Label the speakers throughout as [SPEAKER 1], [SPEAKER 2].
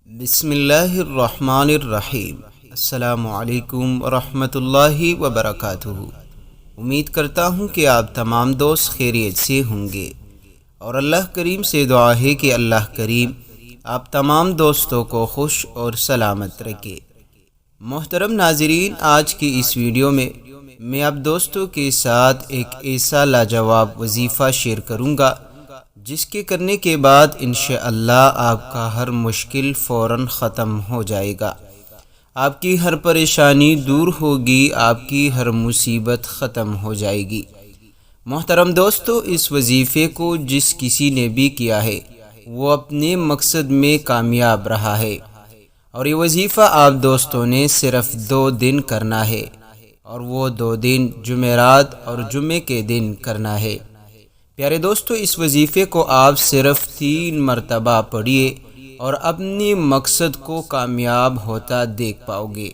[SPEAKER 1] بسم اللہ الرحمن الرحیم۔ السلام علیکم ورحمۃ اللہ وبرکاتہ۔ امید کرتا ہوں کہ آپ تمام دوست خیریت سے ہوں گے، اور اللہ کریم سے دعا ہے کہ اللہ کریم آپ تمام دوستوں کو خوش اور سلامت رکھے۔ محترم ناظرین، آج کی اس ویڈیو میں آپ دوستوں کے ساتھ ایک ایسا لاجواب وظیفہ شیئر کروں گا جس کے کرنے کے بعد انشاءاللہ آپ کا ہر مشکل فوراً ختم ہو جائے گا، آپ کی ہر پریشانی دور ہوگی، آپ کی ہر مصیبت ختم ہو جائے گی۔ محترم دوستو، اس وظیفے کو جس کسی نے بھی کیا ہے وہ اپنے مقصد میں کامیاب رہا ہے، اور یہ وظیفہ آپ دوستوں نے صرف 2 دن کرنا ہے، اور وہ 2 دن جمعرات اور جمعے کے دن کرنا ہے۔ پیارے دوستو، اس وظیفے کو آپ صرف 3 مرتبہ پڑھیے اور اپنے مقصد کو کامیاب ہوتا دیکھ پاؤ گے۔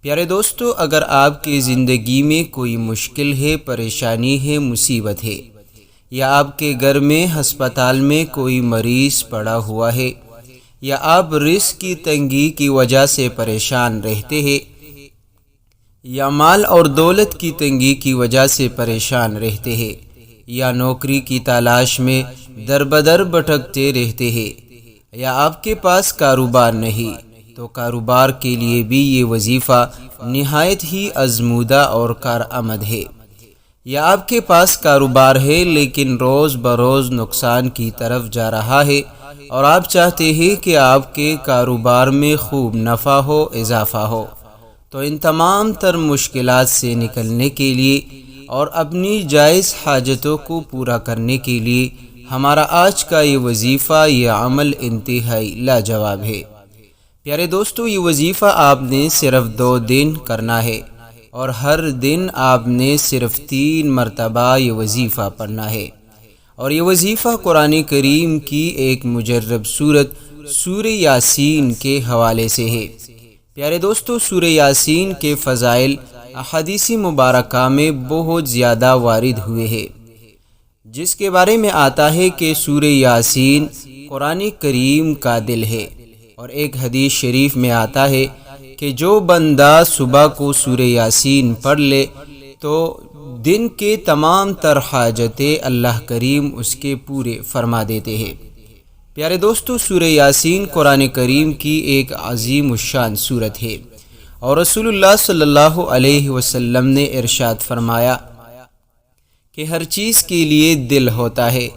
[SPEAKER 1] پیارے دوستو، اگر آپ کی زندگی میں کوئی مشکل ہے، پریشانی ہے، مصیبت ہے، یا آپ کے گھر میں ہسپتال میں کوئی مریض پڑا ہوا ہے، یا آپ رزق کی تنگی کی وجہ سے پریشان رہتے ہیں، یا مال اور دولت کی تنگی کی وجہ سے پریشان رہتے ہیں، یا نوکری کی تلاش میں در بدر بھٹکتے رہتے ہیں، یا آپ کے پاس کاروبار نہیں، تو کاروبار کے لیے بھی یہ وظیفہ نہایت ہی آزمودہ اور کارآمد ہے۔ یا آپ کے پاس کاروبار ہے لیکن روز بروز نقصان کی طرف جا رہا ہے، اور آپ چاہتے ہیں کہ آپ کے کاروبار میں خوب نفع ہو، اضافہ ہو، تو ان تمام تر مشکلات سے نکلنے کے لیے اور اپنی جائز حاجتوں کو پورا کرنے کے لیے ہمارا آج کا یہ وظیفہ، یہ عمل انتہائی لاجواب ہے۔ پیارے دوستو، یہ وظیفہ آپ نے صرف 2 دن کرنا ہے، اور ہر دن آپ نے صرف 3 مرتبہ یہ وظیفہ پڑھنا ہے، اور یہ وظیفہ قرآن کریم کی ایک مجرب سورت سورہ یاسین کے حوالے سے ہے۔ پیارے دوستو، سورہ یاسین کے فضائل احادیث مبارکہ میں بہت زیادہ وارد ہوئے ہیں، جس کے بارے میں آتا ہے کہ سورہ یاسین قرآن کریم کا دل ہے، اور ایک حدیث شریف میں آتا ہے کہ جو بندہ صبح کو سورہ یاسین پڑھ لے تو دن کے تمام تر حاجتیں اللہ کریم اس کے پورے فرما دیتے ہیں۔ پیارے دوستو، سورہ یاسین قرآن کریم کی ایک عظیم الشان سورت ہے، اور رسول اللہ صلی اللہ علیہ وسلم نے ارشاد فرمایا کہ ہر چیز کے لیے دل ہوتا ہے،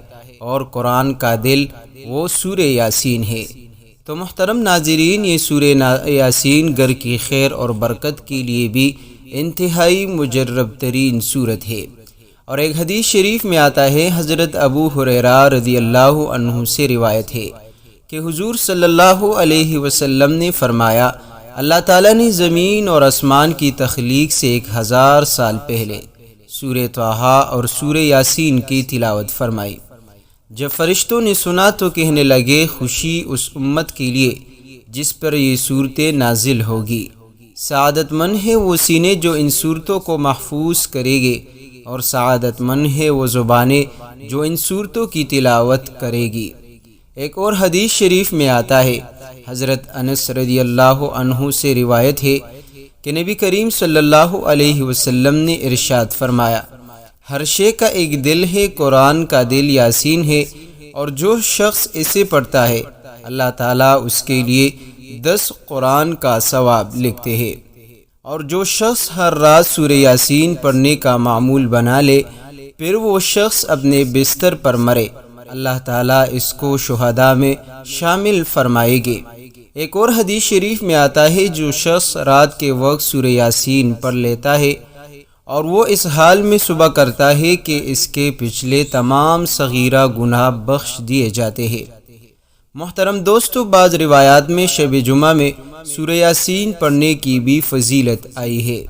[SPEAKER 1] اور قرآن کا دل وہ سورہ یاسین ہے۔ تو محترم ناظرین، یہ سورہ یاسین گھر کی خیر اور برکت کے لیے بھی انتہائی مجرب ترین سورت ہے، اور ایک حدیث شریف میں آتا ہے، حضرت ابو ہریرہ رضی اللہ عنہ سے روایت ہے کہ حضور صلی اللہ علیہ وسلم نے فرمایا، اللہ تعالیٰ نے زمین اور آسمان کی تخلیق سے 1000 سال پہلے سورہ طٰہٰ اور سورہ یاسین کی تلاوت فرمائی۔ جب فرشتوں نے سنا تو کہنے لگے، خوشی اس امت کے لیے جس پر یہ صورتیں نازل ہوگی، سعادت مند ہے وہ سینے جو ان صورتوں کو محفوظ کرے گے، اور سعادت مند ہے وہ زبانیں جو ان صورتوں کی تلاوت کرے گی۔ ایک اور حدیث شریف میں آتا ہے، حضرت انس رضی اللہ عنہ سے روایت ہے کہ نبی کریم صلی اللہ علیہ وسلم نے ارشاد فرمایا، ہر شے کا ایک دل ہے، قرآن کا دل یاسین ہے، اور جو شخص اسے پڑھتا ہے اللہ تعالیٰ اس کے لیے 10 قرآن کا ثواب لکھتے ہیں، اور جو شخص ہر رات سورہ یاسین پڑھنے کا معمول بنا لے، پھر وہ شخص اپنے بستر پر مرے، اللہ تعالیٰ اس کو شہداء میں شامل فرمائے گے۔ ایک اور حدیث شریف میں آتا ہے، جو شخص رات کے وقت سورہ یاسین پڑھ لیتا ہے اور وہ اس حال میں صبح کرتا ہے کہ اس کے پچھلے تمام صغیرہ گناہ بخش دیے جاتے ہیں۔ محترم دوستو، بعض روایات میں شب جمعہ میں سورہ یاسین پڑھنے کی بھی فضیلت آئی ہے۔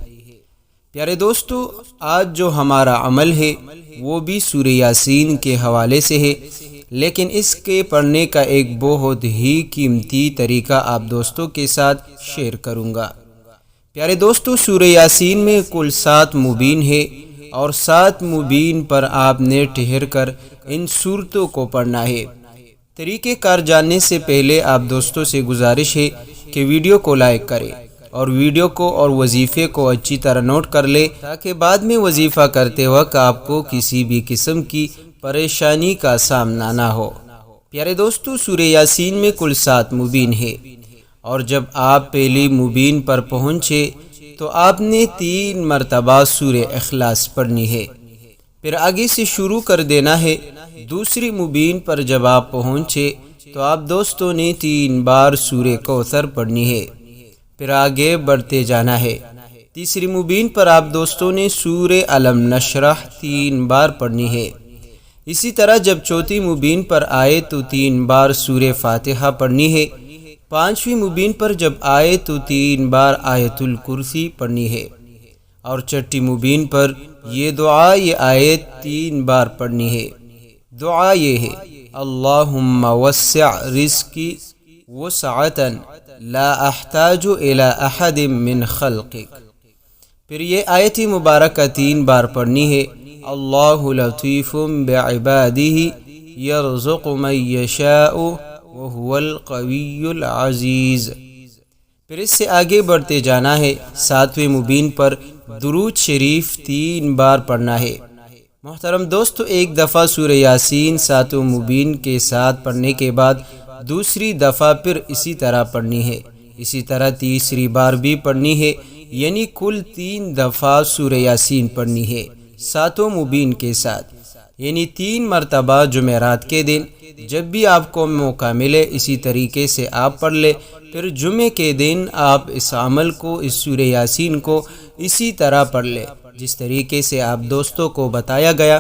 [SPEAKER 1] پیارے دوستو، آج جو ہمارا عمل ہے وہ بھی سورہ یاسین کے حوالے سے ہے، لیکن اس کے پڑھنے کا ایک بہت ہی قیمتی طریقہ آپ دوستوں کے ساتھ شیئر کروں گا۔ پیارے دوستو، سورہ یاسین میں کل 7 مبین ہے، اور 7 مبین پر آپ نے ٹھہر کر ان صورتوں کو پڑھنا ہے۔ طریقہ کار جاننے سے پہلے آپ دوستوں سے گزارش ہے کہ ویڈیو کو لائک کریں اور ویڈیو کو اور وظیفے کو اچھی طرح نوٹ کر لیں تاکہ بعد میں وظیفہ کرتے وقت آپ کو کسی بھی قسم کی پریشانی کا سامنا نہ ہو۔ پیارے دوستو، سورہ یاسین میں کل 7 مبین ہے، اور جب آپ پہلی مبین پر پہنچے تو آپ نے 3 مرتبہ سورہ اخلاص پڑھنی ہے، پھر آگے سے شروع کر دینا ہے۔ دوسری مبین پر جب آپ پہنچے تو آپ دوستوں نے 3 بار سورہ کوثر پڑھنی ہے، پھر آگے بڑھتے جانا ہے۔ تیسری مبین پر آپ دوستوں نے سورہ الم نشرح 3 بار پڑھنی ہے۔ اسی طرح جب چوتھی مبین پر آئے تو 3 بار سورہ فاتحہ پڑھنی ہے۔ 5ویں مبین پر جب آئے تو 3 بار آیت الکرسی پڑھنی ہے، اور چھٹی مبین پر یہ دعا یہ آیت 3 بار پڑھنی ہے۔ دعا یہ ہے: اللہم وسع رزقی وسعۃ لا احتاج الی احد من خلقک۔ پھر یہ آیت مبارکہ 3 بار پڑھنی ہے: اللہ لطیف بعبادہ یرزق من یشاء وہو القوی العزیز۔ پھر اس سے آگے بڑھتے جانا ہے۔ 7ویں مبین پر درود شریف 3 بار پڑھنا ہے۔ محترم دوستو، ایک دفعہ سورہ یاسین 7 مبین کے ساتھ پڑھنے کے بعد دوسری دفعہ پھر اسی طرح پڑھنی ہے، اسی طرح تیسری بار بھی پڑھنی ہے، یعنی کل 3 دفعہ سورہ یاسین پڑھنی ہے 7 مبین کے ساتھ، یعنی 3 مرتبہ جمعرات کے دن۔ جب بھی آپ کو موقع ملے اسی طریقے سے آپ پڑھ لے، پھر جمعے کے دن آپ اس عمل کو، اس سورہ یاسین کو اسی طرح پڑھ لے جس طریقے سے آپ دوستوں کو بتایا گیا۔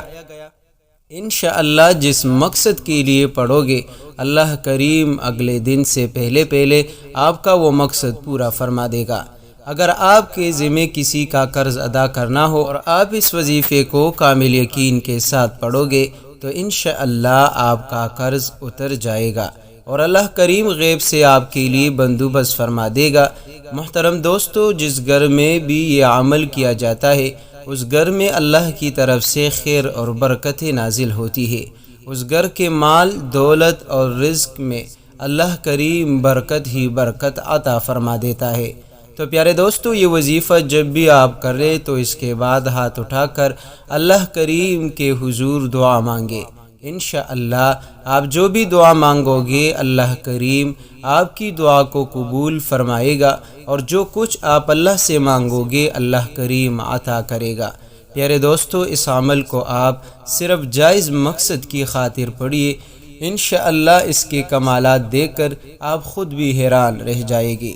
[SPEAKER 1] انشاءاللہ جس مقصد کے لیے پڑھو گے، اللہ کریم اگلے دن سے پہلے آپ کا وہ مقصد پورا فرما دے گا۔ اگر آپ کے ذمہ کسی کا قرض ادا کرنا ہو اور آپ اس وظیفے کو کامل یقین کے ساتھ پڑھو گے تو انشاءاللہ آپ کا قرض اتر جائے گا اور اللہ کریم غیب سے آپ کے لیے بندوبست فرما دے گا۔ محترم دوستو، جس گھر میں بھی یہ عمل کیا جاتا ہے اس گھر میں اللہ کی طرف سے خیر اور برکتیں نازل ہوتی ہے، اس گھر کے مال، دولت اور رزق میں اللہ کریم برکت ہی برکت عطا فرما دیتا ہے۔ تو پیارے دوستو، یہ وظیفہ جب بھی آپ کریں تو اس کے بعد ہاتھ اٹھا کر اللہ کریم کے حضور دعا مانگے۔ انشاءاللہ آپ جو بھی دعا مانگو گے اللہ کریم آپ کی دعا کو قبول فرمائے گا، اور جو کچھ آپ اللہ سے مانگو گے اللہ کریم عطا کرے گا۔ پیارے دوستو، اس عمل کو آپ صرف جائز مقصد کی خاطر پڑھیے، انشاءاللہ اس کے کمالات دیکھ کر آپ خود بھی حیران رہ جائے گی۔